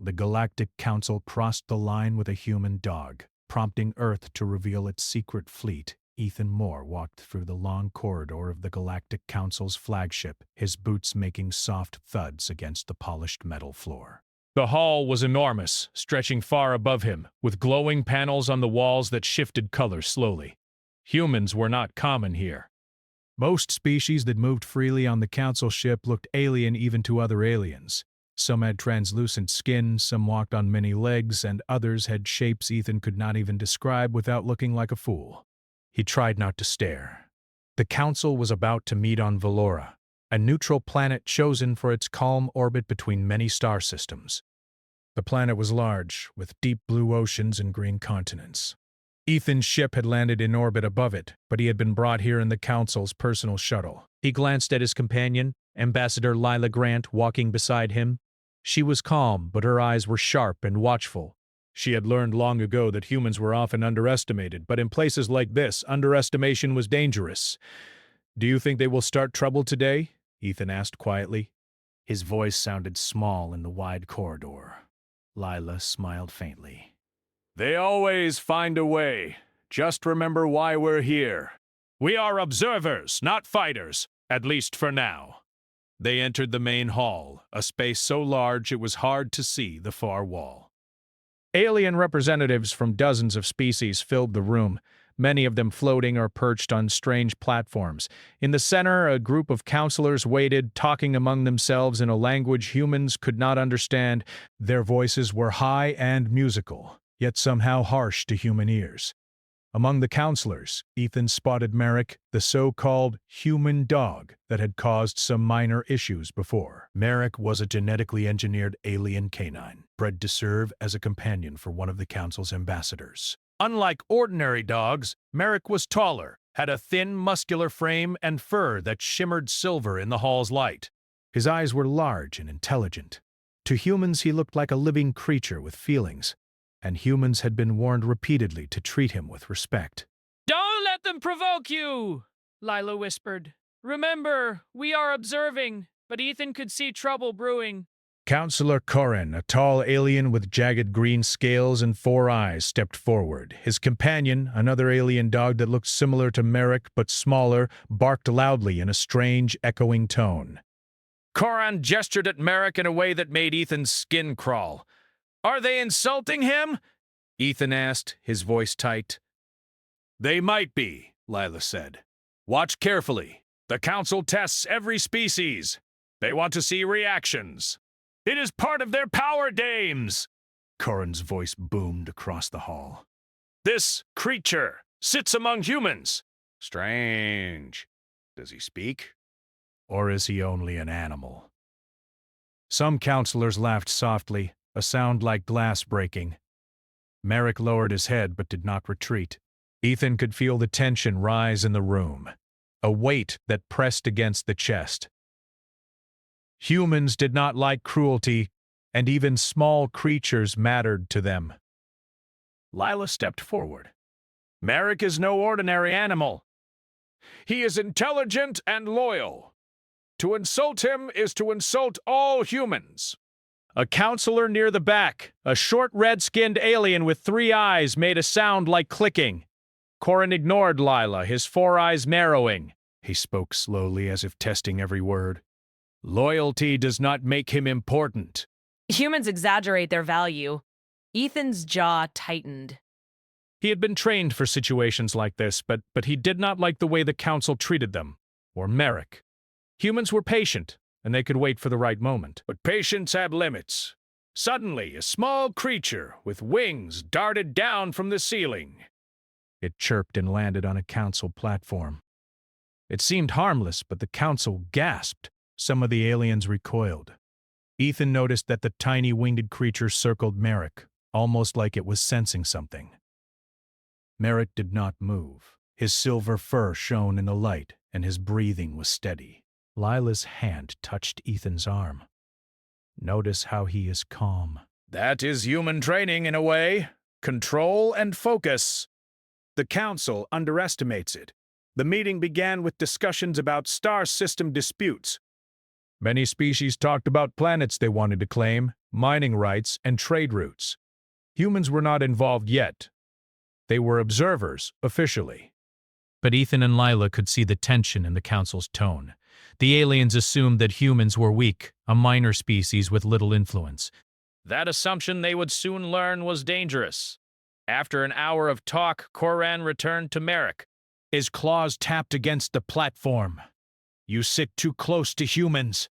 the Galactic Council crossed the line with a human dog, prompting Earth to reveal its secret fleet. Ethan Moore walked through the long corridor of the Galactic Council's flagship, his boots making soft thuds against the polished metal floor. The hall was enormous, stretching far above him, with glowing panels on the walls that shifted color slowly. Humans were not common here. Most species that moved freely on the Council ship looked alien even to other aliens. Some had translucent skin, some walked on many legs, and others had shapes Ethan could not even describe without looking like a fool. He tried not to stare. The Council was about to meet on Valora, a neutral planet chosen for its calm orbit between many star systems. The planet was large, with deep blue oceans and green continents. Ethan's ship had landed in orbit above it, but he had been brought here in the Council's personal shuttle. He glanced at his companion, Ambassador Lila Grant, walking beside him. She was calm, but her eyes were sharp and watchful. She had learned long ago that humans were often underestimated, but in places like this, underestimation was dangerous. "Do you think they will start trouble today?" Ethan asked quietly. His voice sounded small in the wide corridor. Lila smiled faintly. "They always find a way. Just remember why we're here. We are observers, not fighters, at least for now." They entered the main hall, a space so large it was hard to see the far wall. Alien representatives from dozens of species filled the room, many of them floating or perched on strange platforms. In the center, a group of counselors waited, talking among themselves in a language humans could not understand. Their voices were high and musical, yet somehow harsh to human ears. Among the counselors, Ethan spotted Merrick, the so-called human dog that had caused some minor issues before. Merrick was a genetically engineered alien canine, bred to serve as a companion for one of the Council's ambassadors. Unlike ordinary dogs, Merrick was taller, had a thin, muscular frame and fur that shimmered silver in the hall's light. His eyes were large and intelligent. To humans, he looked like a living creature with feelings, and humans had been warned repeatedly to treat him with respect. "Don't let them provoke you," Lila whispered. "Remember, we are observing, but Ethan could see trouble brewing." Counselor Corrin, a tall alien with jagged green scales and 4 eyes, stepped forward. His companion, another alien dog that looked similar to Merrick but smaller, barked loudly in a strange, echoing tone. Corrin gestured at Merrick in a way that made Ethan's skin crawl. "Are they insulting him?" Ethan asked, his voice tight. "They might be," Lila said. "Watch carefully. The Council tests every species. They want to see reactions. It is part of their power games." Corrin's voice boomed across the hall. "This creature sits among humans. Strange. Does he speak? Or is he only an animal?" Some counselors laughed softly, a sound like glass breaking. Merrick lowered his head but did not retreat. Ethan could feel the tension rise in the room, a weight that pressed against the chest. Humans did not like cruelty, and even small creatures mattered to them. Lila stepped forward. "Merrick is no ordinary animal. He is intelligent and loyal. To insult him is to insult all humans." A counselor near the back, a short red-skinned alien with 3 eyes, made a sound like clicking. Corrin ignored Lila, his 4 eyes narrowing. He spoke slowly as if testing every word. "Loyalty does not make him important." Humans exaggerate their value. Ethan's jaw tightened. He had been trained for situations like this, but he did not like the way the Council treated them, or Merrick. Humans were patient, and they could wait for the right moment. But patience had limits. Suddenly, a small creature with wings darted down from the ceiling. It chirped and landed on a Council platform. It seemed harmless, but the Council gasped. Some of the aliens recoiled. Ethan noticed that the tiny winged creature circled Merrick, almost like it was sensing something. Merrick did not move. His silver fur shone in the light, and his breathing was steady. Lila's hand touched Ethan's arm. "Notice how he is calm." "That is human training in a way. Control and focus." The Council underestimates it. The meeting began with discussions about star system disputes. Many species talked about planets they wanted to claim, mining rights, and trade routes. Humans were not involved yet. They were observers, officially. But Ethan and Lila could see the tension in the council's tone. The aliens assumed that humans were weak, a minor species with little influence. That assumption, they would soon learn, was dangerous. After an hour of talk, Koran returned to Merrick. His claws tapped against the platform. You sit too close to humans.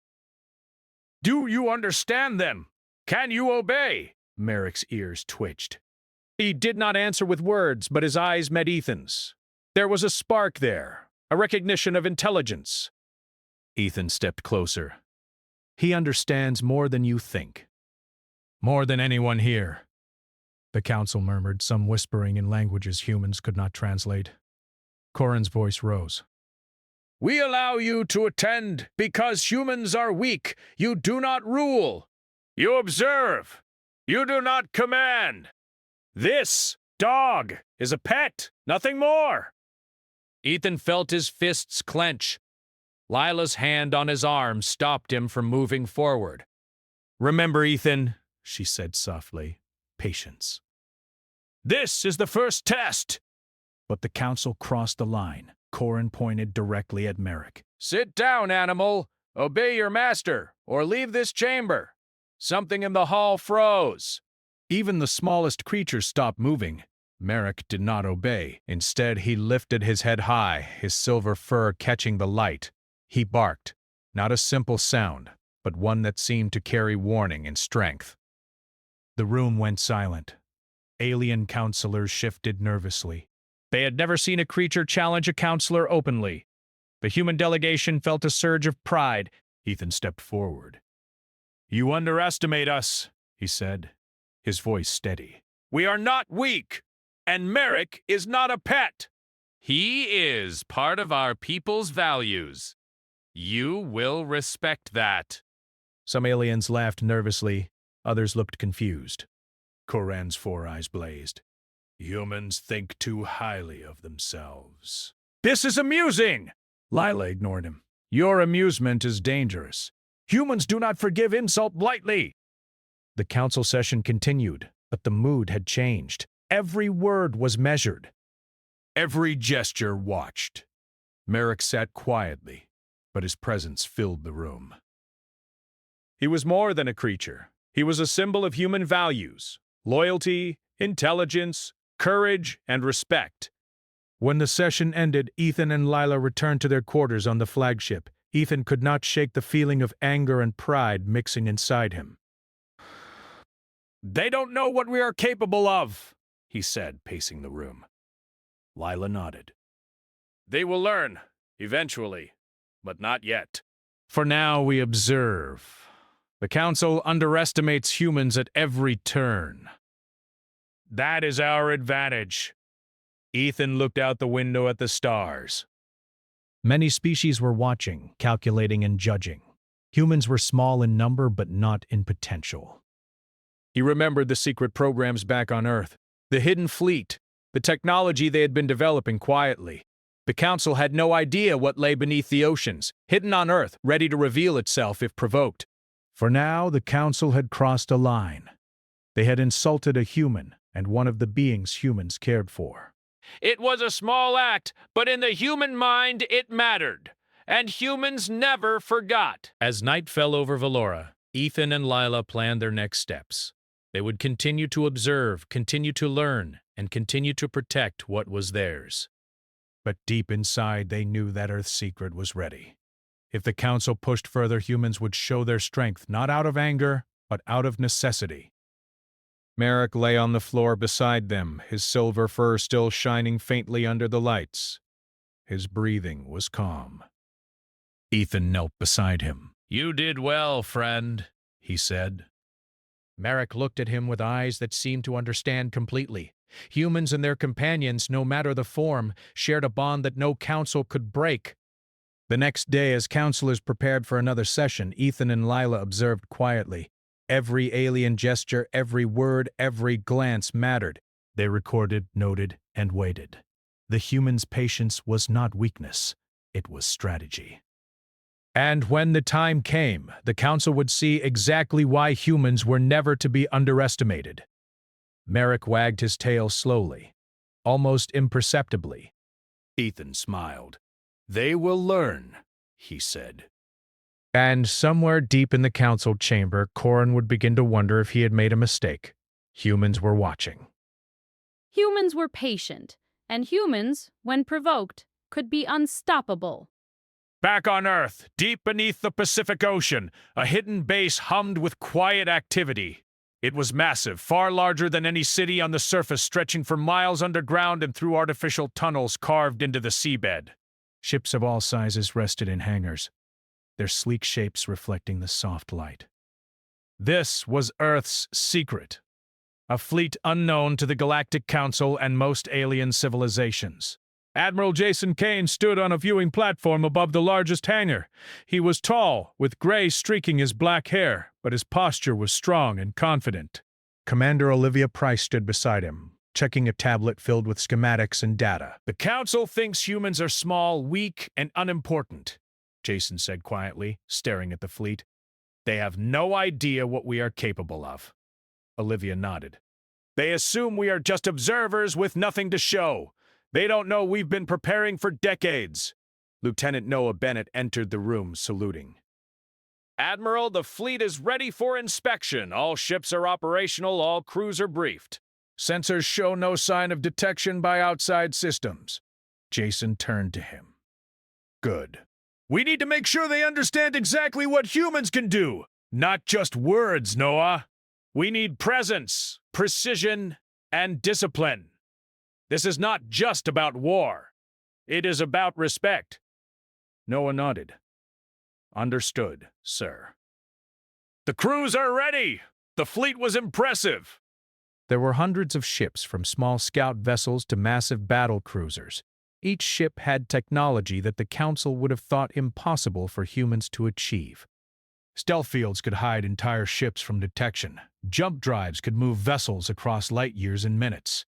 Do you understand them? Can you obey? Merrick's ears twitched. He did not answer with words, but his eyes met Ethan's. There was a spark there, a recognition of intelligence. Ethan stepped closer. He understands more than you think. More than anyone here. The council murmured, some whispering in languages humans could not translate. Koran's voice rose. We allow you to attend because humans are weak. You do not rule. You observe. You do not command. This dog is a pet, nothing more. Ethan felt his fists clench. Lila's hand on his arm stopped him from moving forward. Remember, Ethan, she said softly, patience. This is the first test. But the council crossed the line. Koran pointed directly at Merrick. Sit down, animal. Obey your master, or leave this chamber. Something in the hall froze. Even the smallest creature stopped moving. Merrick did not obey. Instead, he lifted his head high, his silver fur catching the light. He barked, not a simple sound, but one that seemed to carry warning and strength. The room went silent. Alien counselors shifted nervously. They had never seen a creature challenge a counselor openly. The human delegation felt a surge of pride. Ethan stepped forward. You underestimate us, he said, his voice steady. We are not weak, and Merrick is not a pet. He is part of our people's values. You will respect that. Some aliens laughed nervously. Others looked confused. Koran's four eyes blazed. Humans think too highly of themselves. This is amusing! Lila ignored him. Your amusement is dangerous. Humans do not forgive insult lightly. The council session continued, but the mood had changed. Every word was measured. Every gesture watched. Merrick sat quietly, but his presence filled the room. He was more than a creature. He was a symbol of human values, loyalty, intelligence, courage, and respect. When the session ended, Ethan and Lila returned to their quarters on the flagship. Ethan could not shake the feeling of anger and pride mixing inside him. They don't know what we are capable of, he said, pacing the room. Lila nodded. They will learn, eventually, but not yet. For now, we observe. The council underestimates humans at every turn. That is our advantage. Ethan looked out the window at the stars. Many species were watching, calculating, and judging. Humans were small in number, but not in potential. He remembered the secret programs back on Earth, the hidden fleet, the technology they had been developing quietly. The Council had no idea what lay beneath the oceans, hidden on Earth, ready to reveal itself if provoked. For now, the Council had crossed a line. They had insulted a human, and one of the beings humans cared for. It was a small act, but in the human mind it mattered, and humans never forgot. As night fell over Valora, Ethan and Lila planned their next steps. They would continue to observe, continue to learn, and continue to protect what was theirs. But deep inside, they knew that Earth's secret was ready. If the Council pushed further, humans would show their strength, not out of anger, but out of necessity. Merrick lay on the floor beside them, his silver fur still shining faintly under the lights. His breathing was calm. Ethan knelt beside him. You did well, friend, he said. Merrick looked at him with eyes that seemed to understand completely. Humans and their companions, no matter the form, shared a bond that no council could break. The next day, as counselors prepared for another session, Ethan and Lila observed quietly. Every alien gesture, every word, every glance mattered. They recorded, noted, and waited. The human's patience was not weakness, it was strategy. And when the time came, the council would see exactly why humans were never to be underestimated. Merrick wagged his tail slowly, almost imperceptibly. Ethan smiled. They will learn, he said. And somewhere deep in the council chamber, Corin would begin to wonder if he had made a mistake. Humans were watching. Humans were patient, and humans, when provoked, could be unstoppable. Back on Earth, deep beneath the Pacific Ocean, a hidden base hummed with quiet activity. It was massive, far larger than any city on the surface, stretching for miles underground and through artificial tunnels carved into the seabed. Ships of all sizes rested in hangars, their sleek shapes reflecting the soft light. This was Earth's secret, a fleet unknown to the Galactic Council and most alien civilizations. Admiral Jason Kane stood on a viewing platform above the largest hangar. He was tall, with gray streaking his black hair, but his posture was strong and confident. Commander Olivia Price stood beside him, checking a tablet filled with schematics and data. The Council thinks humans are small, weak, and unimportant, Jason said quietly, staring at the fleet. They have no idea what we are capable of. Olivia nodded. They assume we are just observers with nothing to show. They don't know we've been preparing for decades. Lieutenant Noah Bennett entered the room, saluting. Admiral, the fleet is ready for inspection. All ships are operational, all crews are briefed. Sensors show no sign of detection by outside systems. Jason turned to him. Good. We need to make sure they understand exactly what humans can do. Not just words, Noah. We need presence, precision, and discipline. This is not just about war. It is about respect. Noah nodded. Understood, sir. The crews are ready! The fleet was impressive! There were hundreds of ships, from small scout vessels to massive battle cruisers. Each ship had technology that the Council would have thought impossible for humans to achieve. Stealth fields could hide entire ships from detection. Jump drives could move vessels across light years in minutes.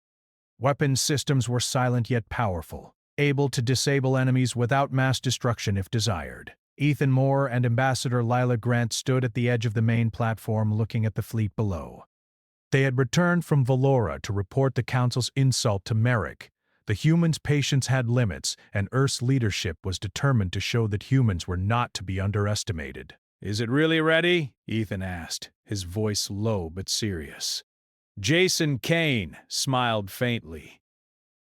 Weapon systems were silent yet powerful, able to disable enemies without mass destruction if desired. Ethan Moore and Ambassador Lila Grant stood at the edge of the main platform looking at the fleet below. They had returned from Valora to report the Council's insult to Merrick. The humans' patience had limits, and Earth's leadership was determined to show that humans were not to be underestimated. Is it really ready? Ethan asked, his voice low but serious. Jason Kane smiled faintly.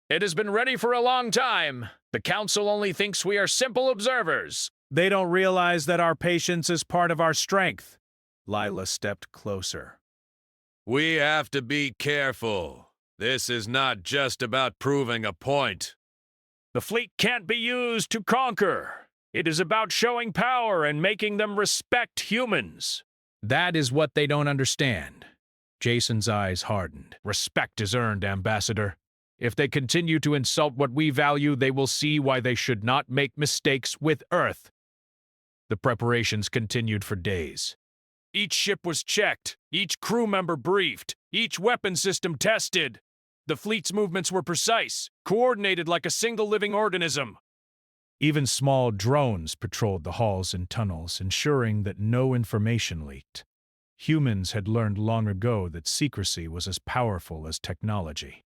It has been ready for a long time. The Council only thinks we are simple observers. They don't realize that our patience is part of our strength. Lila stepped closer. We have to be careful. This is not just about proving a point. The fleet can't be used to conquer. It is about showing power and making them respect humans. That is what they don't understand. Jason's eyes hardened. Respect is earned, Ambassador. If they continue to insult what we value, they will see why they should not make mistakes with Earth. The preparations continued for days. Each ship was checked, each crew member briefed, each weapon system tested. The fleet's movements were precise, coordinated like a single living organism. Even small drones patrolled the halls and tunnels, ensuring that no information leaked. Humans had learned long ago that secrecy was as powerful as technology.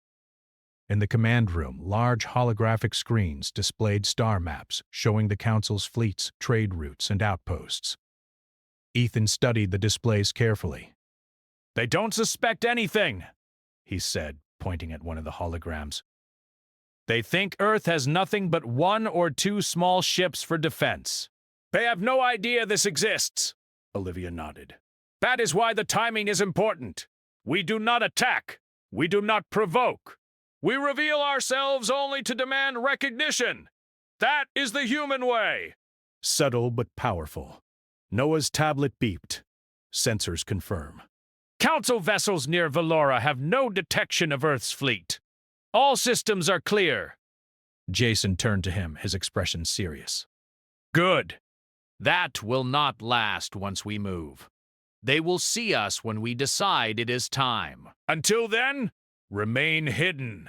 In the command room, large holographic screens displayed star maps showing the Council's fleets, trade routes, and outposts. Ethan studied the displays carefully. They don't suspect anything, he said, pointing at one of the holograms. They think Earth has nothing but 1 or 2 small ships for defense. They have no idea this exists, Olivia nodded. That is why the timing is important. We do not attack. We do not provoke. We reveal ourselves only to demand recognition. That is the human way. Subtle but powerful. Noah's tablet beeped. Sensors confirm. Council vessels near Valora have no detection of Earth's fleet. All systems are clear. Jason turned to him, his expression serious. Good. That will not last once we move. They will see us when we decide it is time. Until then, remain hidden.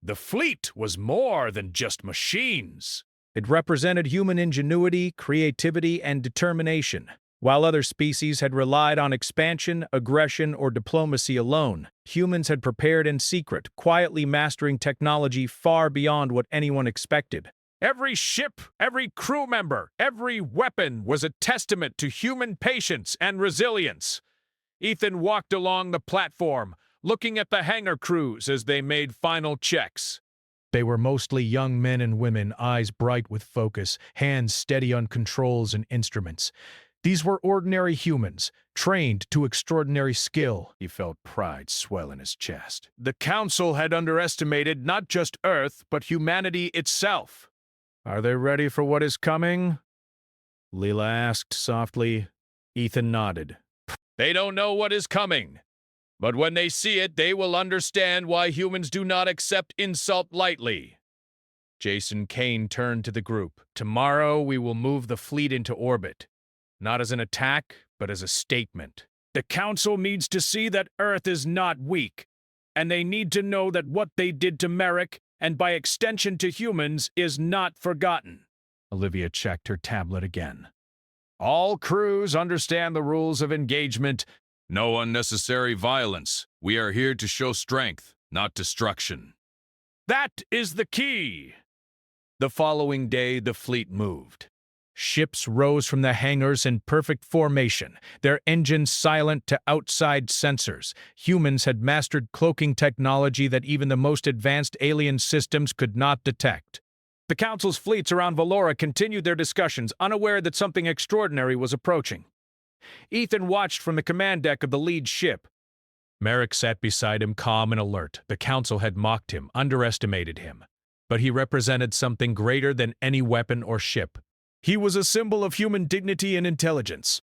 The fleet was more than just machines. It represented human ingenuity, creativity, and determination. While other species had relied on expansion, aggression, or diplomacy alone, humans had prepared in secret, quietly mastering technology far beyond what anyone expected. Every ship, every crew member, every weapon was a testament to human patience and resilience. Ethan walked along the platform, looking at the hangar crews as they made final checks. They were mostly young men and women, eyes bright with focus, hands steady on controls and instruments. These were ordinary humans, trained to extraordinary skill. He felt pride swell in his chest. The Council had underestimated not just Earth, but humanity itself. "Are they ready for what is coming?" Leela asked softly. Ethan nodded. They don't know what is coming, but when they see it, they will understand why humans do not accept insult lightly. Jason Kane turned to the group. "Tomorrow we will move the fleet into orbit. Not as an attack, but as a statement. The Council needs to see that Earth is not weak, and they need to know that what they did to Merrick, and by extension to humans, is not forgotten." Olivia checked her tablet again. All crews understand the rules of engagement. No unnecessary violence. We are here to show strength, not destruction. That is the key. The following day, the fleet moved. Ships rose from the hangars in perfect formation, their engines silent to outside sensors. Humans had mastered cloaking technology that even the most advanced alien systems could not detect. The Council's fleets around Valora continued their discussions, unaware that something extraordinary was approaching. Ethan watched from the command deck of the lead ship. Merrick sat beside him, calm and alert. The Council had mocked him, underestimated him. But he represented something greater than any weapon or ship. He was a symbol of human dignity and intelligence.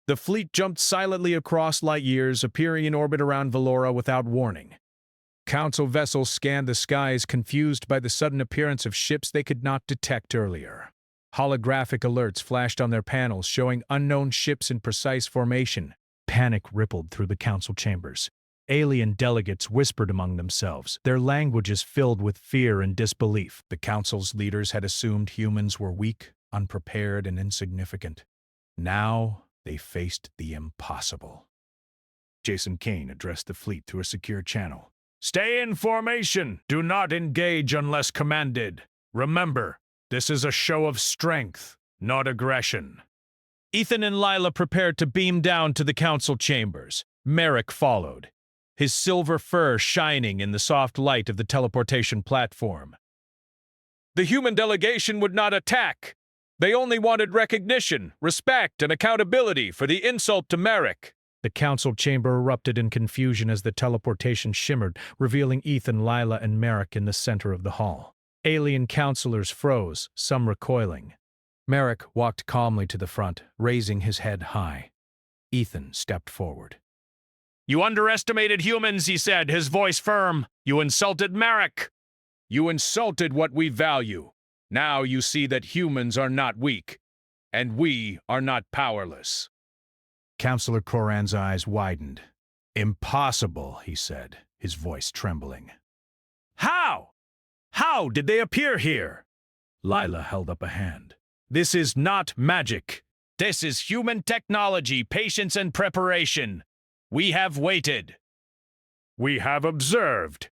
The fleet jumped silently across light years, appearing in orbit around Valora without warning. Council vessels scanned the skies, confused by the sudden appearance of ships they could not detect earlier. Holographic alerts flashed on their panels, showing unknown ships in precise formation. Panic rippled through the council chambers. Alien delegates whispered among themselves, their languages filled with fear and disbelief. The council's leaders had assumed humans were weak, unprepared, and insignificant. Now they faced the impossible. Jason Kane addressed the fleet through a secure channel. Stay in formation. Do not engage unless commanded. Remember, this is a show of strength, not aggression. Ethan and Lila prepared to beam down to the council chambers. Merrick followed, his silver fur shining in the soft light of the teleportation platform. The human delegation would not attack. They only wanted recognition, respect, and accountability for the insult to Merrick. The council chamber erupted in confusion as the teleportation shimmered, revealing Ethan, Lila, and Merrick in the center of the hall. Alien counselors froze, some recoiling. Merrick walked calmly to the front, raising his head high. Ethan stepped forward. You underestimated humans, he said, his voice firm. You insulted Merrick. You insulted what we value. Now you see that humans are not weak, and we are not powerless. Counselor Coran's eyes widened. Impossible, he said, his voice trembling. How? How did they appear here? Lila held up a hand. This is not magic. This is human technology, patience, and preparation. We have waited. We have observed.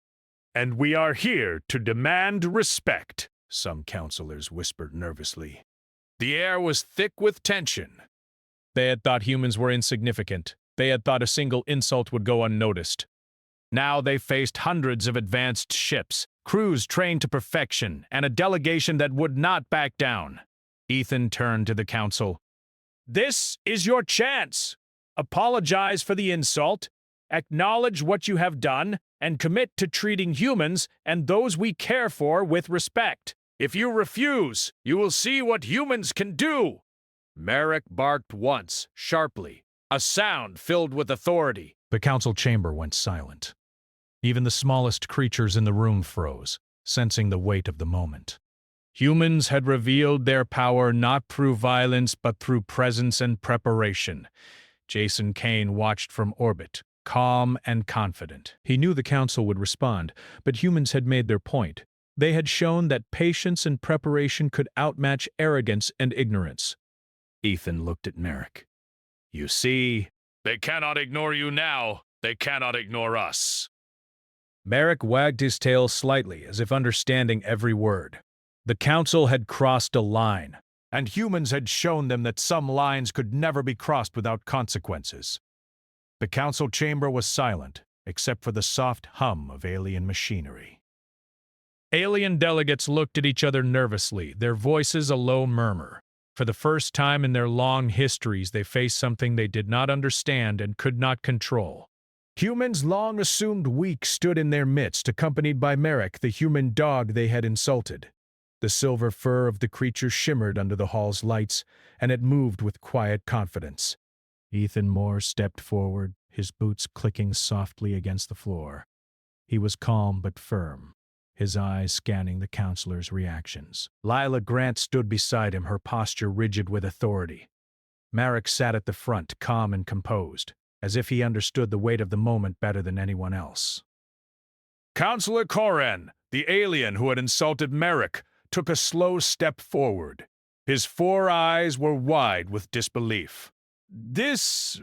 And we are here to demand respect, some counselors whispered nervously. The air was thick with tension. They had thought humans were insignificant. They had thought a single insult would go unnoticed. Now they faced hundreds of advanced ships, crews trained to perfection, and a delegation that would not back down. Ethan turned to the council. This is your chance. Apologize for the insult, acknowledge what you have done, and commit to treating humans and those we care for with respect. If you refuse, you will see what humans can do. Merrick barked once, sharply, a sound filled with authority. The council chamber went silent. Even the smallest creatures in the room froze, sensing the weight of the moment. Humans had revealed their power not through violence but through presence and preparation. Jason Kane watched from orbit, calm and confident. He knew the council would respond, but humans had made their point. They had shown that patience and preparation could outmatch arrogance and ignorance. Ethan looked at Merrick. You see, they cannot ignore you now. They cannot ignore us. Merrick wagged his tail slightly, as if understanding every word. The council had crossed a line, and humans had shown them that some lines could never be crossed without consequences. The council chamber was silent, except for the soft hum of alien machinery. Alien delegates looked at each other nervously, their voices a low murmur. For the first time in their long histories, they faced something they did not understand and could not control. Humans long assumed weak stood in their midst, accompanied by Merrick, the human dog they had insulted. The silver fur of the creature shimmered under the hall's lights, and it moved with quiet confidence. Ethan Moore stepped forward, his boots clicking softly against the floor. He was calm but firm, his eyes scanning the counselor's reactions. Lila Grant stood beside him, her posture rigid with authority. Merrick sat at the front, calm and composed, as if he understood the weight of the moment better than anyone else. Counselor Koren, the alien who had insulted Merrick, took a slow step forward. His 4 eyes were wide with disbelief. This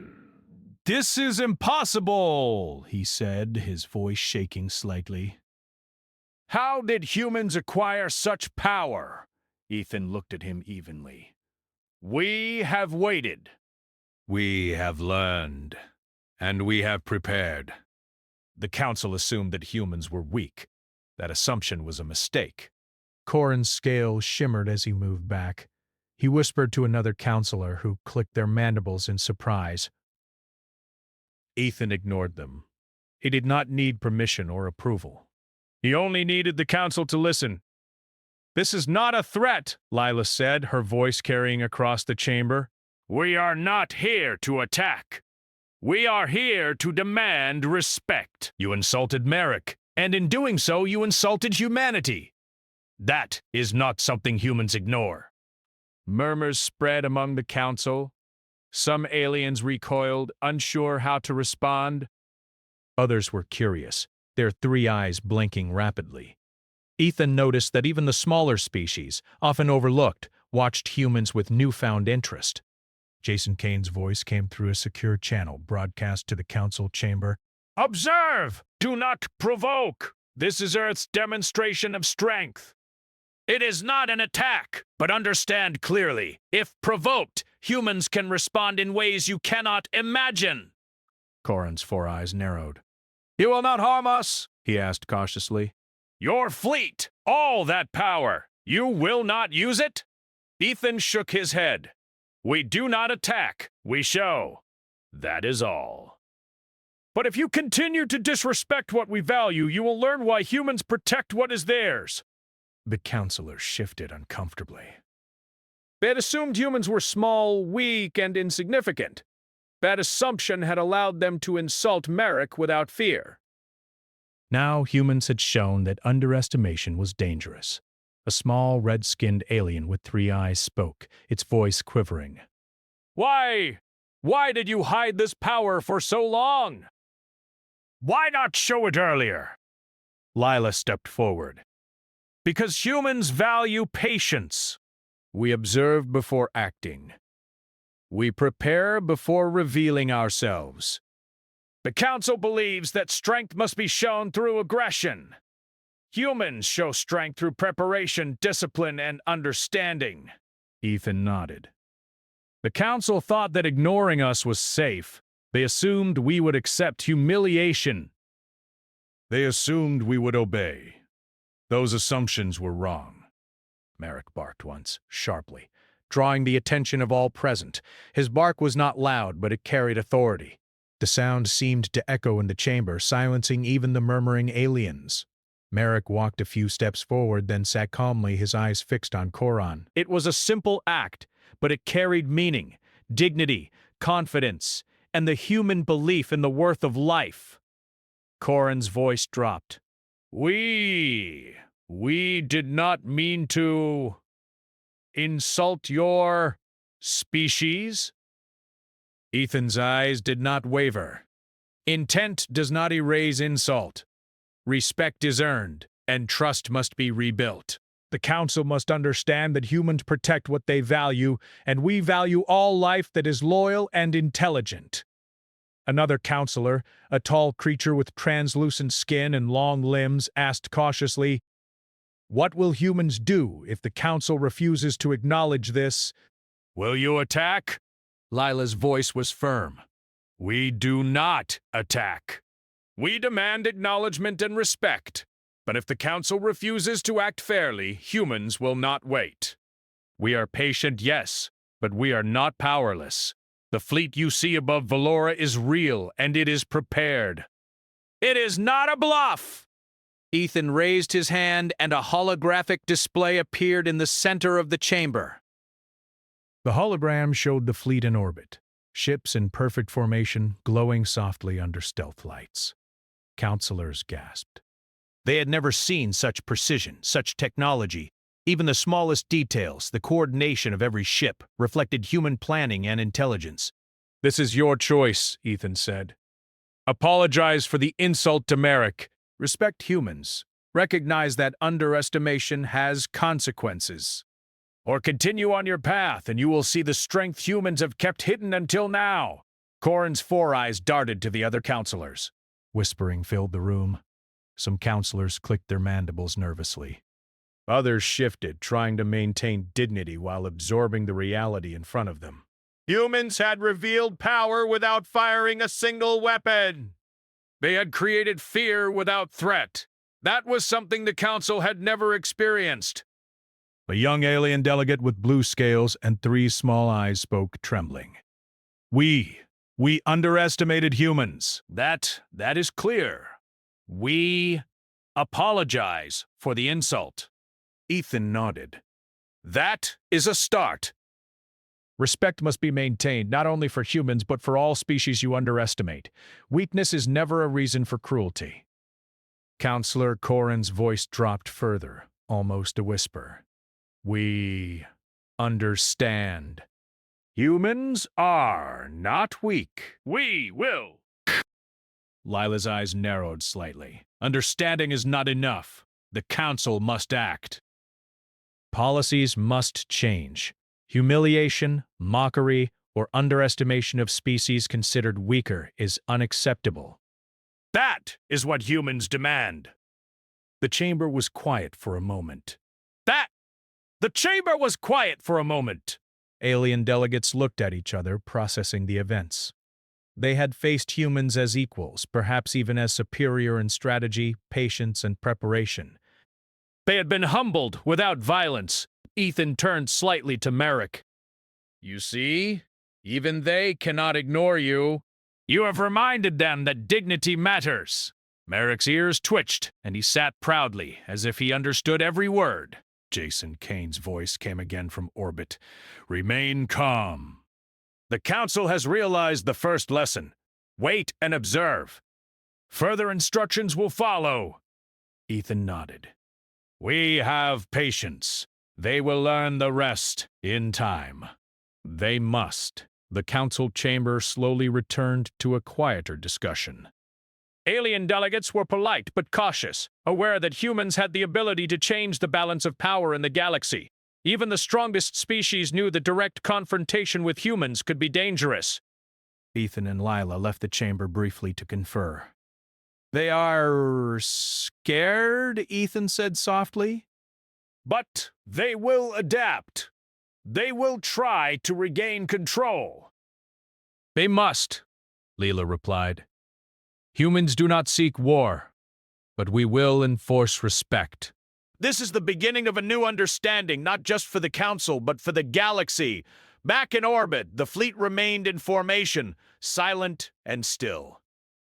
is impossible, he said, his voice shaking slightly. How did humans acquire such power? Ethan looked at him evenly. We have waited. We have learned. And we have prepared. The council assumed that humans were weak. That assumption was a mistake. Koren's scales shimmered as he moved back. He whispered to another counselor who clicked their mandibles in surprise. Ethan ignored them. He did not need permission or approval. He only needed the council to listen. This is not a threat, Lila said, her voice carrying across the chamber. We are not here to attack. We are here to demand respect. You insulted Merrick, and in doing so, you insulted humanity. That is not something humans ignore. Murmurs spread among the council. Some aliens recoiled, unsure how to respond. Others were curious, their 3 eyes blinking rapidly. Ethan noticed that even the smaller species, often overlooked, watched humans with newfound interest. Jason Kane's voice came through a secure channel broadcast to the council chamber. Observe! Do not provoke! This is Earth's demonstration of strength. It is not an attack, but understand clearly, if provoked, humans can respond in ways you cannot imagine. Koren's 4 eyes narrowed. You will not harm us? He asked cautiously. Your fleet, all that power, you will not use it? Ethan shook his head. We do not attack, we show. That is all. But if you continue to disrespect what we value, you will learn why humans protect what is theirs. The counselor shifted uncomfortably. They had assumed humans were small, weak, and insignificant. That assumption had allowed them to insult Merrick without fear. Now humans had shown that underestimation was dangerous. A small, red-skinned alien with 3 eyes spoke, its voice quivering. Why? Why did you hide this power for so long? Why not show it earlier? Lila stepped forward. Because humans value patience. We observe before acting. We prepare before revealing ourselves. The council believes that strength must be shown through aggression. Humans show strength through preparation, discipline, and understanding. Ethan nodded. The council thought that ignoring us was safe. They assumed we would accept humiliation. They assumed we would obey. Those assumptions were wrong. Merrick barked once, sharply, drawing the attention of all present. His bark was not loud, but it carried authority. The sound seemed to echo in the chamber, silencing even the murmuring aliens. Merrick walked a few steps forward, then sat calmly, his eyes fixed on Koren. It was a simple act, but it carried meaning, dignity, confidence, and the human belief in the worth of life. Koren's voice dropped. We did not mean to insult your species. Ethan's eyes did not waver. Intent does not erase insult. Respect is earned, and trust must be rebuilt. The Council must understand that humans protect what they value, and we value all life that is loyal and intelligent. Another counselor, a tall creature with translucent skin and long limbs, asked cautiously, "What will humans do if the Council refuses to acknowledge this?" Will you attack? Lila's voice was firm. We do not attack. We demand acknowledgement and respect. But if the Council refuses to act fairly, humans will not wait. We are patient, yes, but we are not powerless. The fleet you see above Valora is real, and it is prepared. It is not a bluff! Ethan raised his hand, and a holographic display appeared in the center of the chamber. The hologram showed the fleet in orbit, ships in perfect formation, glowing softly under stealth lights. Counselors gasped. They had never seen such precision, such technology. Even the smallest details, the coordination of every ship, reflected human planning and intelligence. "This is your choice," Ethan said. "Apologize for the insult to Merrick. Respect humans. Recognize that underestimation has consequences. Or continue on your path, and you will see the strength humans have kept hidden until now." Corin's four eyes darted to the other counselors. Whispering filled the room. Some counselors clicked their mandibles nervously. Others shifted, trying to maintain dignity while absorbing the reality in front of them. Humans had revealed power without firing a single weapon. They had created fear without threat. That was something the Council had never experienced. A young alien delegate with blue scales and 3 small eyes spoke, trembling. We underestimated humans." That is clear. We apologize for the insult. Ethan nodded. That is a start. "Respect must be maintained, not only for humans, but for all species you underestimate. Weakness is never a reason for cruelty." Counselor Corin's voice dropped further, almost a whisper. "We understand. Humans are not weak." We will. Lila's eyes narrowed slightly. "Understanding is not enough. The Council must act. Policies must change. Humiliation, mockery, or underestimation of species considered weaker is unacceptable." That is what humans demand. The chamber was quiet for a moment. The chamber was quiet for a moment. Alien delegates looked at each other, processing the events. They had faced humans as equals, perhaps even as superior in strategy, patience, and preparation. They had been humbled without violence. Ethan turned slightly to Merrick. You see, even they cannot ignore you. You have reminded them that dignity matters. Merrick's ears twitched, and he sat proudly, as if he understood every word. Jason Kane's voice came again from orbit. "Remain calm." The Council has realized the first lesson. Wait and observe. Further instructions will follow. Ethan nodded. We have patience. They will learn the rest in time. They must. The Council chamber slowly returned to a quieter discussion. Alien delegates were polite but cautious, aware that humans had the ability to change the balance of power in the galaxy. Even the strongest species knew that direct confrontation with humans could be dangerous. Ethan and Lila left the chamber briefly to confer. "They are scared," Ethan said softly. "But they will adapt. They will try to regain control." "They must," Lila replied. "Humans do not seek war, but we will enforce respect." This is the beginning of a new understanding, not just for the Council, but for the galaxy. Back in orbit, the fleet remained in formation, silent and still.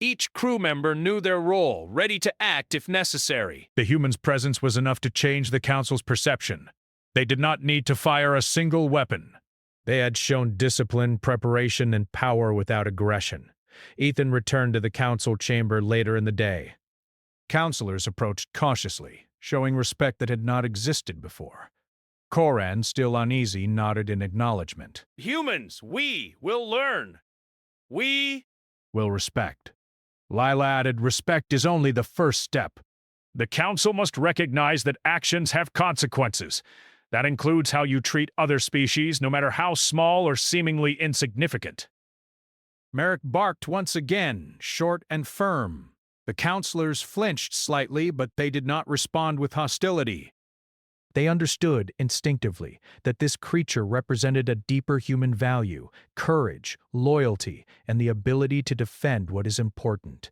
Each crew member knew their role, ready to act if necessary. The humans' presence was enough to change the Council's perception. They did not need to fire a single weapon. They had shown discipline, preparation, and power without aggression. Ethan returned to the Council chamber later in the day. Counselors approached cautiously, showing respect that had not existed before. Corin, still uneasy, nodded in acknowledgement. Humans, we will learn. We will respect. Lila added, "Respect is only the first step. The council must recognize that actions have consequences. That includes how you treat other species, no matter how small or seemingly insignificant. Merrick barked once again, short and firm. The counselors flinched slightly, but they did not respond with hostility. They understood instinctively that this creature represented a deeper human value, courage, loyalty, and the ability to defend what is important.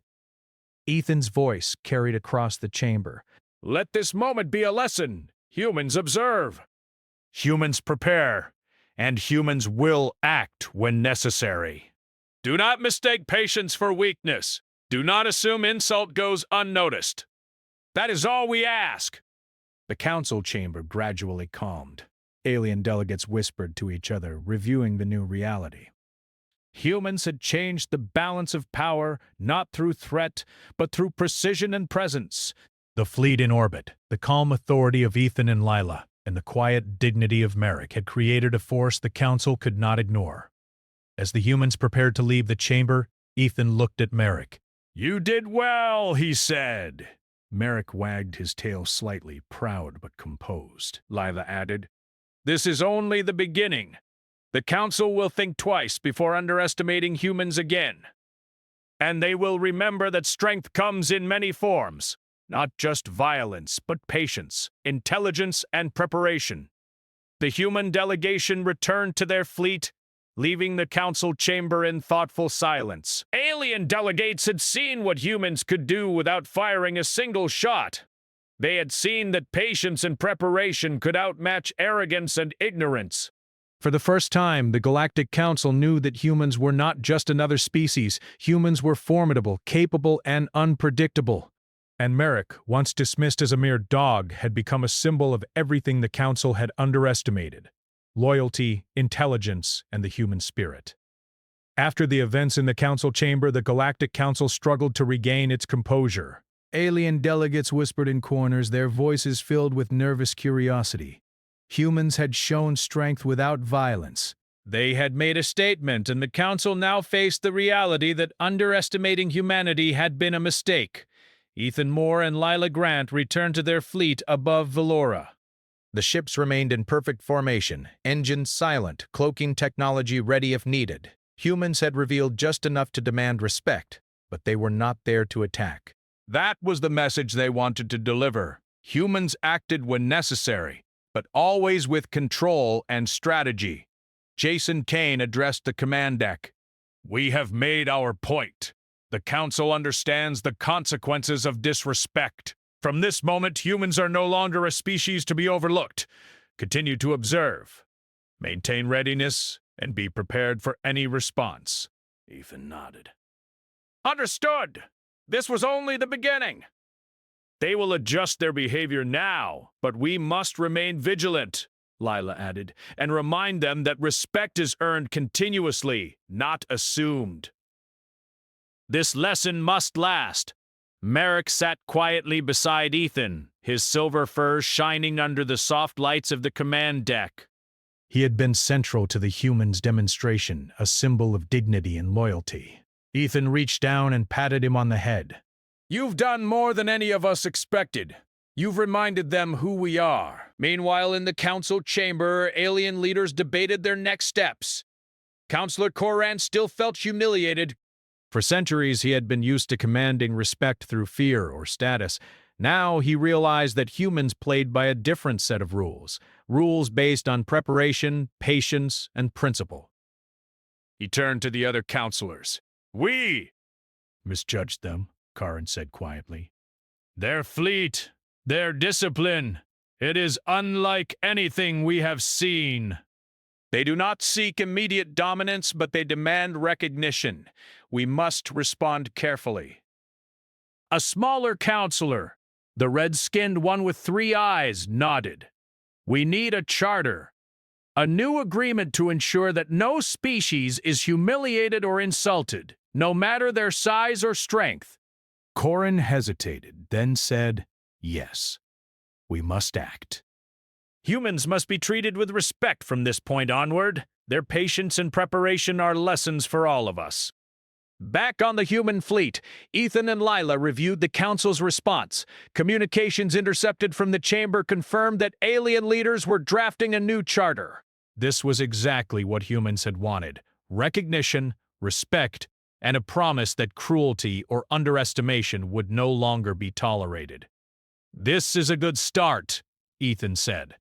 Ethan's voice carried across the chamber. Let this moment be a lesson. Humans observe. Humans prepare. And humans will act when necessary. Do not mistake patience for weakness. Do not assume insult goes unnoticed. That is all we ask. The council chamber gradually calmed. Alien delegates whispered to each other, reviewing the new reality. Humans had changed the balance of power, not through threat, but through precision and presence. The fleet in orbit, the calm authority of Ethan and Lila, and the quiet dignity of Merrick had created a force the council could not ignore. As the humans prepared to leave the chamber, Ethan looked at Merrick. You did well, he said. Merrick wagged his tail slightly, proud but composed. Lila added, This is only the beginning. The council will think twice before underestimating humans again. And they will remember that strength comes in many forms, not just violence, but patience, intelligence, and preparation. The human delegation returned to their fleet, leaving the council chamber in thoughtful silence. Alien delegates had seen what humans could do without firing a single shot. They had seen that patience and preparation could outmatch arrogance and ignorance. For the first time, the Galactic Council knew that humans were not just another species. Humans were formidable, capable, and unpredictable. And Merrick, once dismissed as a mere dog, had become a symbol of everything the Council had underestimated: loyalty, intelligence, and the human spirit. After the events in the council chamber, the Galactic Council struggled to regain its composure. Alien delegates whispered in corners, their voices filled with nervous curiosity. Humans had shown strength without violence. They had made a statement, and the council now faced the reality that underestimating humanity had been a mistake. Ethan Moore and Lila Grant returned to their fleet above Velora. The ships remained in perfect formation, engines silent, cloaking technology ready if needed. Humans had revealed just enough to demand respect, but they were not there to attack. That was the message they wanted to deliver. Humans acted when necessary, but always with control and strategy. Jason Kane addressed the command deck. We have made our point. The council understands the consequences of disrespect. From this moment, humans are no longer a species to be overlooked. Continue to observe. Maintain readiness and be prepared for any response. Ethan nodded. Understood. This was only the beginning. They will adjust their behavior now, but we must remain vigilant, Lila added, and remind them that respect is earned continuously, not assumed. This lesson must last. Merrick sat quietly beside Ethan, his silver fur shining under the soft lights of the command deck. He had been central to the humans' demonstration, a symbol of dignity and loyalty. Ethan reached down and patted him on the head. You've done more than any of us expected. You've reminded them who we are. Meanwhile, in the council chamber, alien leaders debated their next steps. Counselor Koran still felt humiliated. For centuries, he had been used to commanding respect through fear or status. Now he realized that humans played by a different set of rules, rules based on preparation, patience, and principle. He turned to the other counselors. We misjudged them, Karin said quietly. Their fleet, their discipline, it is unlike anything we have seen. They do not seek immediate dominance, but they demand recognition. We must respond carefully. A smaller counselor, the red-skinned one with 3 eyes, nodded. We need a charter, a new agreement to ensure that no species is humiliated or insulted, no matter their size or strength. Korin hesitated, then said, yes, we must act. Humans must be treated with respect from this point onward. Their patience and preparation are lessons for all of us. Back on the human fleet, Ethan and Lila reviewed the Council's response. Communications intercepted from the chamber confirmed that alien leaders were drafting a new charter. This was exactly what humans had wanted: recognition, respect, and a promise that cruelty or underestimation would no longer be tolerated. "This is a good start," Ethan said.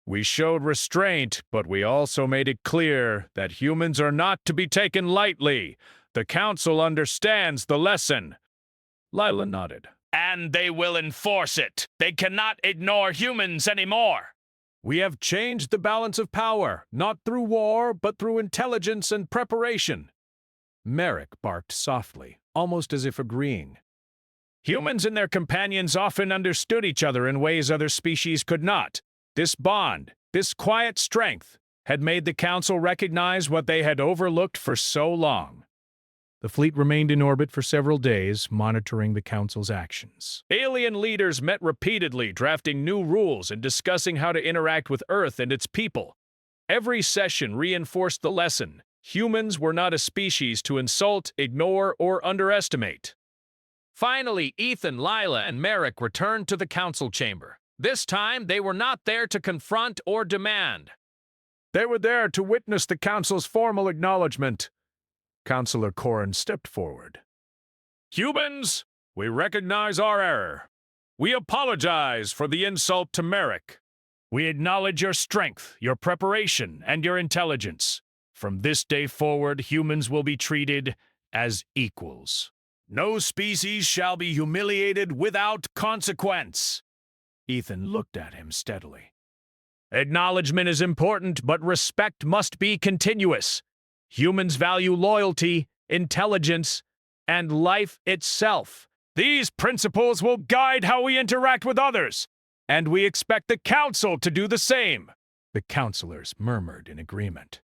"We showed restraint, but we also made it clear that humans are not to be taken lightly. The Council understands the lesson." Lila nodded. "And they will enforce it. They cannot ignore humans anymore." "We have changed the balance of power, not through war, but through intelligence and preparation." Merrick barked softly, almost as if agreeing. "Humans and their companions often understood each other in ways other species could not. This bond, this quiet strength, had made the Council recognize what they had overlooked for so long." The fleet remained in orbit for several days, monitoring the Council's actions. Alien leaders met repeatedly, drafting new rules and discussing how to interact with Earth and its people. Every session reinforced the lesson: humans were not a species to insult, ignore, or underestimate. Finally, Ethan, Lila, and Merrick returned to the Council chamber. This time, they were not there to confront or demand. They were there to witness the Council's formal acknowledgement. Councillor Corrin stepped forward. "Humans, we recognize our error. We apologize for the insult to Merrick. We acknowledge your strength, your preparation, and your intelligence. From this day forward, humans will be treated as equals. No species shall be humiliated without consequence." Ethan looked at him steadily. "Acknowledgement is important, but respect must be continuous. Humans value loyalty, intelligence, and life itself. These principles will guide how we interact with others, and we expect the Council to do the same." The councillors murmured in agreement.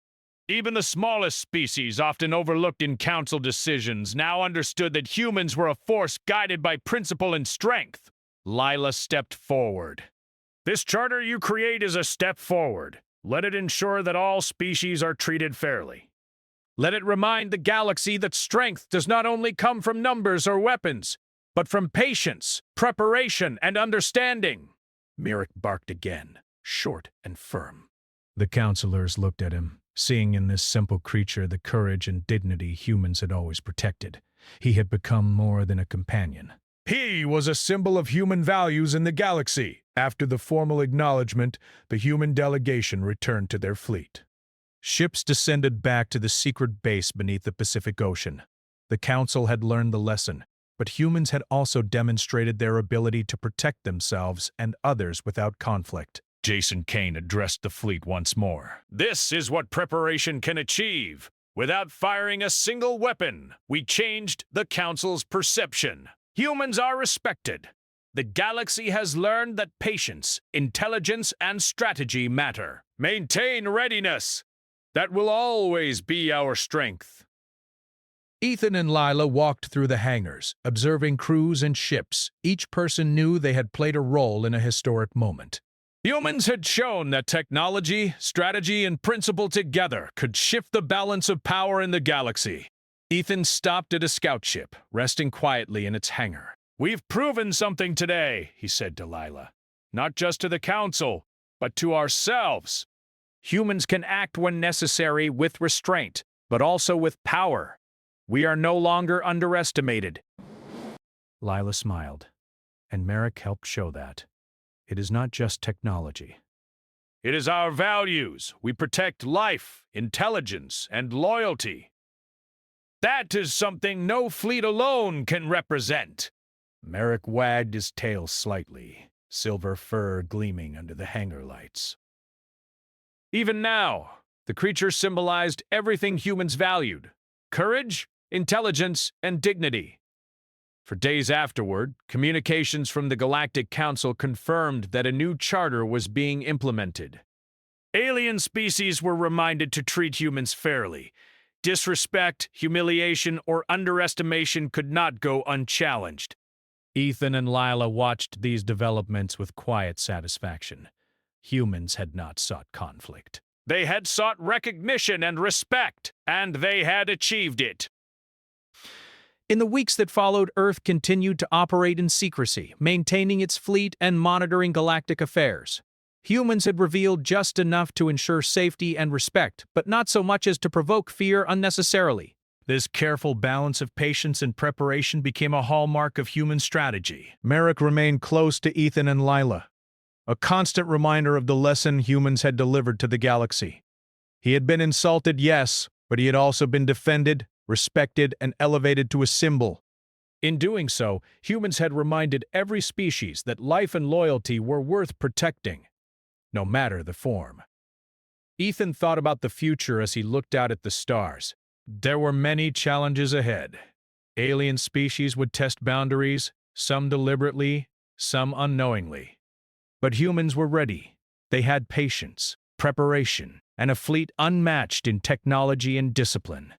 Even the smallest species, often overlooked in Council decisions, now understood that humans were a force guided by principle and strength. Lila stepped forward. "This charter you create is a step forward. Let it ensure that all species are treated fairly. Let it remind the galaxy that strength does not only come from numbers or weapons, but from patience, preparation, and understanding." Merrick barked again, short and firm. The councillors looked at him, seeing in this simple creature the courage and dignity humans had always protected. He had become more than a companion. He was a symbol of human values in the galaxy. After the formal acknowledgement, the human delegation returned to their fleet. Ships descended back to the secret base beneath the Pacific Ocean. The Council had learned the lesson, but humans had also demonstrated their ability to protect themselves and others without conflict. Jason Kane addressed the fleet once more. "This is what preparation can achieve. Without firing a single weapon, we changed the Council's perception. Humans are respected. The galaxy has learned that patience, intelligence, and strategy matter. Maintain readiness. That will always be our strength." Ethan and Lila walked through the hangars, observing crews and ships. Each person knew they had played a role in a historic moment. Humans had shown that technology, strategy, and principle together could shift the balance of power in the galaxy. Ethan stopped at a scout ship, resting quietly in its hangar. "We've proven something today," he said to Lila. "Not just to the Council, but to ourselves. Humans can act when necessary with restraint, but also with power. We are no longer underestimated." Lila smiled, and Merrick helped show that. It is not just technology. It is our values. We protect life, intelligence, and loyalty. That is something no fleet alone can represent. Merrick wagged his tail slightly, silver fur gleaming under the hangar lights. Even now, the creature symbolized everything humans valued: courage, intelligence, and dignity. For days afterward, communications from the Galactic Council confirmed that a new charter was being implemented. Alien species were reminded to treat humans fairly. Disrespect, humiliation, or underestimation could not go unchallenged. Ethan and Lila watched these developments with quiet satisfaction. Humans had not sought conflict. They had sought recognition and respect, and they had achieved it. In the weeks that followed, Earth continued to operate in secrecy, maintaining its fleet and monitoring galactic affairs. Humans had revealed just enough to ensure safety and respect, but not so much as to provoke fear unnecessarily. This careful balance of patience and preparation became a hallmark of human strategy. Merrick remained close to Ethan and Lila, a constant reminder of the lesson humans had delivered to the galaxy. He had been insulted, yes, but he had also been defended, respected, and elevated to a symbol. In doing so, humans had reminded every species that life and loyalty were worth protecting, no matter the form. Ethan thought about the future as he looked out at the stars. There were many challenges ahead. Alien species would test boundaries, some deliberately, some unknowingly. But humans were ready. They had patience, preparation, and a fleet unmatched in technology and discipline.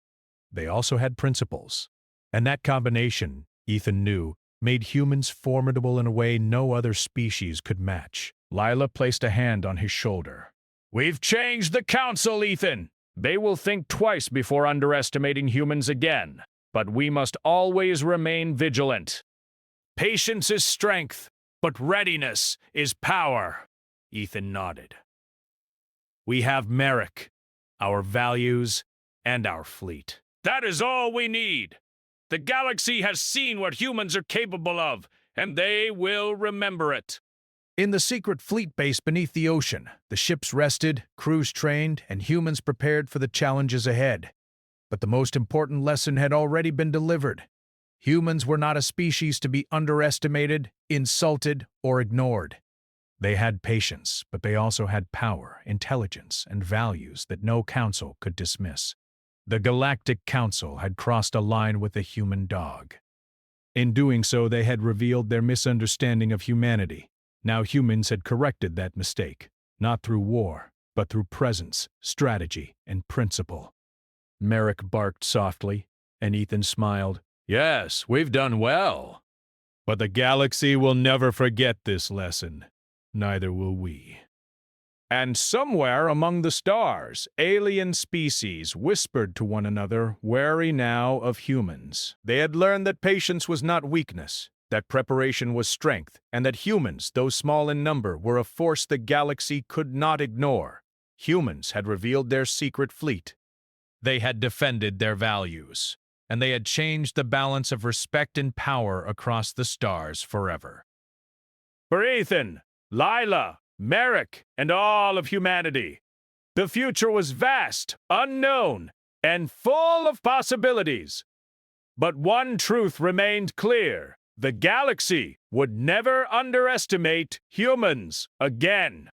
They also had principles. And that combination, Ethan knew, made humans formidable in a way no other species could match. Lila placed a hand on his shoulder. We've changed the council, Ethan. They will think twice before underestimating humans again, but we must always remain vigilant. Patience is strength, but readiness is power. Ethan nodded. We have Merrick, our values, and our fleet. That is all we need. The galaxy has seen what humans are capable of, and they will remember it. In the secret fleet base beneath the ocean, the ships rested, crews trained, and humans prepared for the challenges ahead. But the most important lesson had already been delivered. Humans were not a species to be underestimated, insulted, or ignored. They had patience, but they also had power, intelligence, and values that no council could dismiss. The Galactic Council had crossed a line with the human dog. In doing so, they had revealed their misunderstanding of humanity. Now humans had corrected that mistake, not through war, but through presence, strategy, and principle. Merrick barked softly, and Ethan smiled. Yes, we've done well. But the galaxy will never forget this lesson. Neither will we. And somewhere among the stars, alien species whispered to one another, wary now of humans. They had learned that patience was not weakness, that preparation was strength, and that humans, though small in number, were a force the galaxy could not ignore. Humans had revealed their secret fleet. They had defended their values, and they had changed the balance of respect and power across the stars forever. For Ethan, Lila, Merrick, and all of humanity, the future was vast, unknown, and full of possibilities. But one truth remained clear. The galaxy would never underestimate humans again.